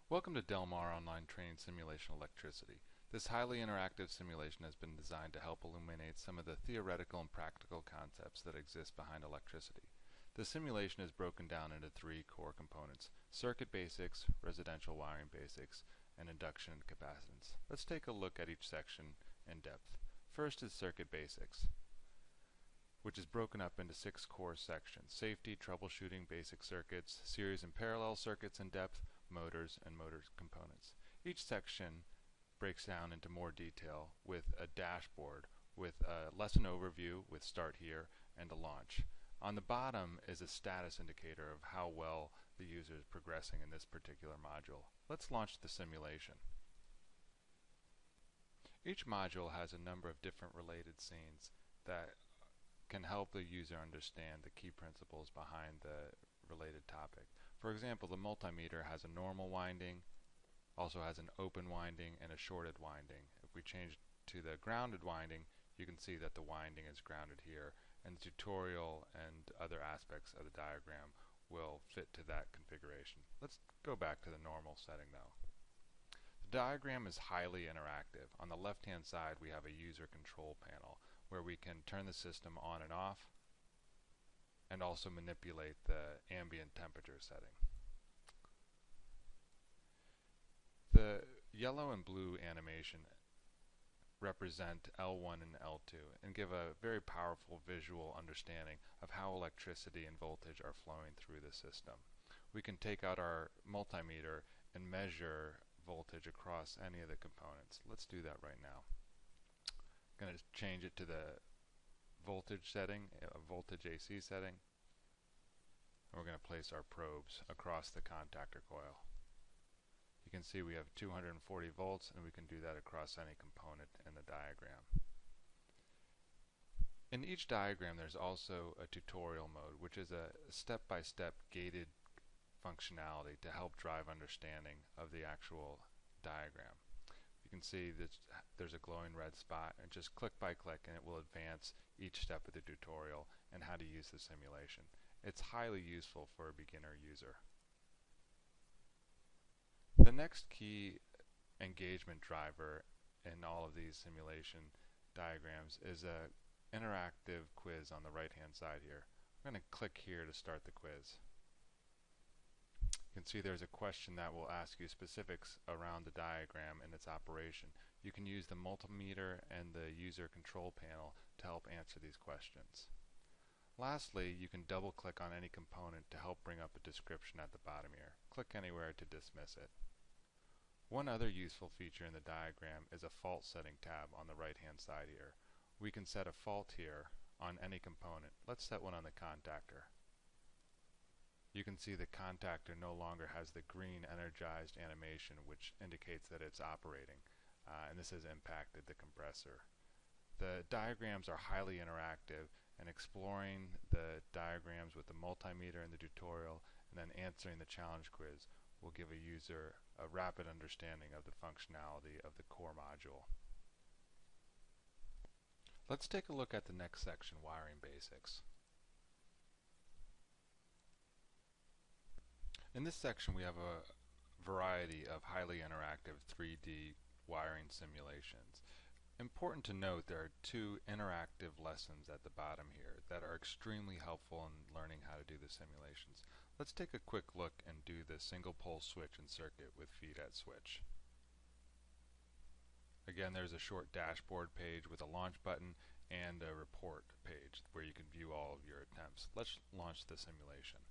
Welcome to Del Mar Online Training Simulation Electricity. This highly interactive simulation has been designed to help illuminate some of the theoretical and practical concepts that exist behind electricity. The simulation is broken down into three core components: circuit basics, residential wiring basics, and induction capacitance. Let's take a look at each section in depth. First is circuit basics, which is broken up into 6 core sections: safety, troubleshooting, basic circuits, series and parallel circuits in depth, motors, and motor components. Each section breaks down into more detail with a dashboard with a lesson overview with start here and a launch. On the bottom is a status indicator of how well the user is progressing in this particular module. Let's launch the simulation. Each module has a number of different related scenes that can help the user understand the key principles behind the related topic. For example, the multimeter has a normal winding, also has an open winding and a shorted winding. If we change to the grounded winding, you can see that the winding is grounded here, and the tutorial and other aspects of the diagram will fit to that configuration. Let's go back to the normal setting though. The diagram is highly interactive. On the left-hand side we have a user control panel where we can turn the system on and off and also manipulate the ambient temperature setting. The yellow and blue animation represent L1 and L2 and give a very powerful visual understanding of how electricity and voltage are flowing through the system. We can take out our multimeter and measure voltage across any of the components. Let's do that right now. I'm going to change it to the voltage setting, a voltage AC setting, and we're going to place our probes across the contactor coil. You can see we have 240 volts, and we can do that across any component in the diagram. In each diagram there's also a tutorial mode, which is a step-by-step gated functionality to help drive understanding of the actual diagram. You can see that there's a glowing red spot, and just click by click and it will advance each step of the tutorial and how to use the simulation. It's highly useful for a beginner user. The next key engagement driver in all of these simulation diagrams is an interactive quiz on the right hand side here. I'm going to click here to start the quiz. You can see there's a question that will ask you specifics around the diagram and its operation. You can use the multimeter and the user control panel to help answer these questions. Lastly, you can double click on any component to help bring up a description at the bottom here. Click anywhere to dismiss it. One other useful feature in the diagram is a fault setting tab on the right hand side here. We can set a fault here on any component. Let's set one on the contactor. You can see the contactor no longer has the green energized animation, which indicates that it's operating, and this has impacted the compressor. The diagrams are highly interactive, and exploring the diagrams with the multimeter in the tutorial and then answering the challenge quiz will give a user a rapid understanding of the functionality of the core module. Let's take a look at the next section, wiring basics. In this section we have a variety of highly interactive 3D wiring simulations. Important to note, there are 2 interactive lessons at the bottom here that are extremely helpful in learning how to do the simulations. Let's take a quick look and do the single pole switch and circuit with feed at switch. Again, there's a short dashboard page with a launch button and a report page where you can view all of your attempts. Let's launch the simulation.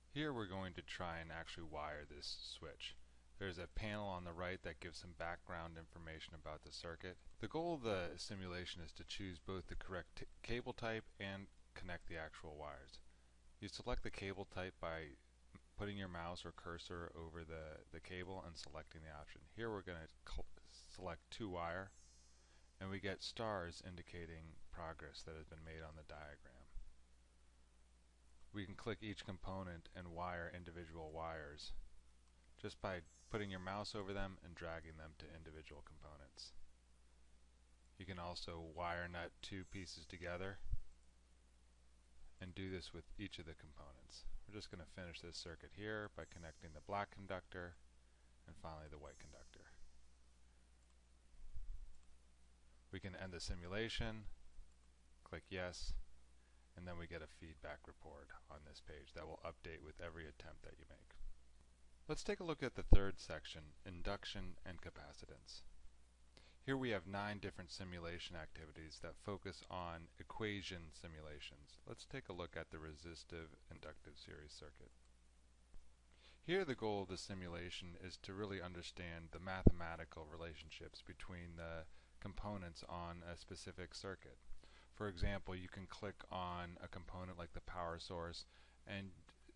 Here we're going to try and actually wire this switch. There's a panel on the right that gives some background information about the circuit. The goal of the simulation is to choose both the correct cable type and connect the actual wires. You select the cable type by putting your mouse or cursor over the cable and selecting the option. Here we're going to select 2-wire, and we get stars indicating progress that has been made on the diagram. We can click each component and wire individual wires just by putting your mouse over them and dragging them to individual components. You can also wire nut 2 pieces together and do this with each of the components. We're just going to finish this circuit here by connecting the black conductor and finally the white conductor. We can end the simulation, click yes, and then we get a feedback report on this page that will update with every attempt that you make. Let's take a look at the third section, induction and capacitance. Here we have 9 different simulation activities that focus on equation simulations. Let's take a look at the resistive inductive series circuit. Here the goal of the simulation is to really understand the mathematical relationships between the components on a specific circuit. For example, you can click on a component like the power source, and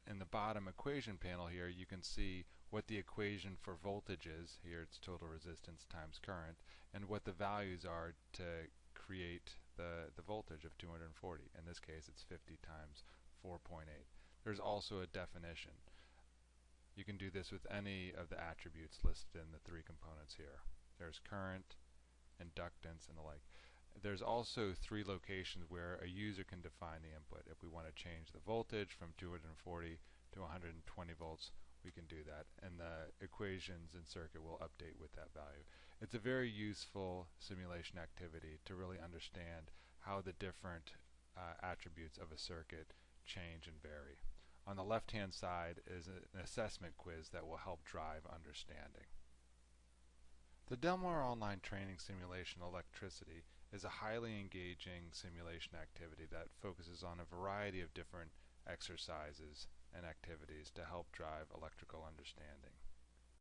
in the bottom equation panel here you can see what the equation for voltage is. Here it's total resistance times current, and what the values are to create the voltage of 240. In this case it's 50 times 4.8. There's also a definition. You can do this with any of the attributes listed in the 3 components here. There's current, inductance, and the like. There's also 3 locations where a user can define the input. If we want to change the voltage from 240 to 120 volts, we can do that, and the equations in circuit will update with that value. It's a very useful simulation activity to really understand how the different attributes of a circuit change and vary. On the left-hand side is an assessment quiz that will help drive understanding. The Del Mar Online Training Simulation Electricity is a highly engaging simulation activity that focuses on a variety of different exercises and activities to help drive electrical understanding.